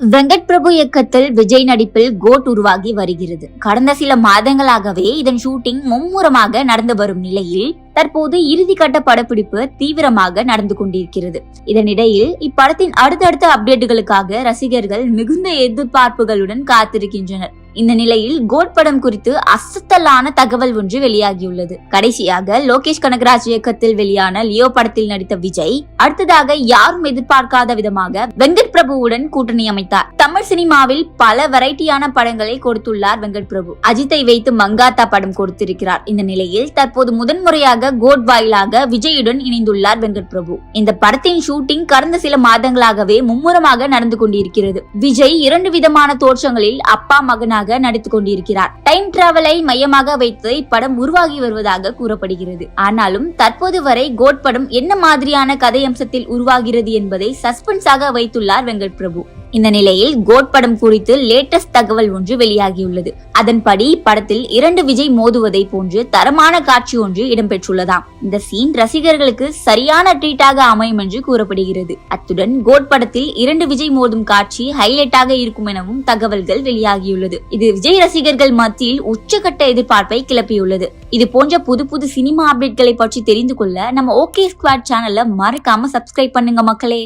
வெங்கட் பிரபு இயக்கத்தில் விஜய் நடிப்பில் கோட் உருவாகி வருகிறது. கடந்த சில மாதங்களாகவே இதன் ஷூட்டிங் மும்முரமாக நடந்து வரும் நிலையில் தற்போது இறுதிக்கட்ட படப்பிடிப்பு தீவிரமாக நடந்து கொண்டிருக்கிறது. இதனிடையில் இப்படத்தின் அடுத்தடுத்த அப்டேட்டுகளுக்காக ரசிகர்கள் மிகுந்த எதிர்பார்ப்புகளுடன் காத்திருக்கின்றனர். இந்த நிலையில் கோட் படம் குறித்து அசத்தலான தகவல் ஒன்று வெளியாகியுள்ளது. கடைசியாக லோகேஷ் கனகராஜ் இயக்கத்தில் வெளியான லியோ படத்தில் நடித்த விஜய் அடுத்ததாக யாரும் எதிர்பார்க்காத விதமாக வெங்கட் பிரபுவுடன் கூட்டணி அமைத்தார். தமிழ் சினிமாவில் பல வெரைட்டியான படங்களை கொடுத்துள்ளார் வெங்கட் பிரபு. அஜித்தை வைத்து மங்காத்தா படம் கொடுத்திருக்கிறார். இந்த நிலையில் தற்போது முதன்முறையாக கோட் வாயிலாக விஜயுடன் இணைந்துள்ளார் வெங்கட் பிரபு. இந்த படத்தின் ஷூட்டிங் கடந்த சில மாதங்களாகவே மும்முரமாக நடந்து கொண்டிருக்கிறது. விஜய் 2 விதமான தோற்றங்களில் அப்பா மகனாக நடித்துக் கொண்டிருக்கிறார். டைம் டிராவலை மையமாக வைத்து இப்படம் உருவாகி வருவதாக கூறப்படுகிறது. ஆனாலும் தற்போது வரை கோட் படம் என்ன மாதிரியான கதையம்சத்தில் உருவாகிறது என்பதை சஸ்பென்ஸாக வைத்துள்ளார் வெங்கட் பிரபு. இந்த நிலையில் கோட் படம் குறித்து லேட்டஸ்ட் தகவல் ஒன்று வெளியாகியுள்ளது. அதன்படி இப்படத்தில் 2 விஜய் மோதுவதை போன்று தரமான காட்சி ஒன்று இடம்பெற்றுள்ளதாம். இந்த சீன் ரசிகர்களுக்கு சரியான ட்ரீட்டாக அமையும் என்று கூறப்படுகிறது. அத்துடன் கோட் படத்தில் 2 விஜய் மோதும் காட்சி ஹைலைட்டாக இருக்கும் எனவும் தகவல்கள் வெளியாகியுள்ளது. இது விஜய் ரசிகர்கள் மத்தியில் உச்சகட்ட எதிர்பார்ப்பை கிளப்பியுள்ளது. இது போன்ற புது சினிமா அப்டேட்களை பற்றி தெரிந்து கொள்ள நம்ம ஓகே ஸ்குவாட் சேனலை மறக்காம சப்ஸ்கிரைப் பண்ணுங்க மக்களே.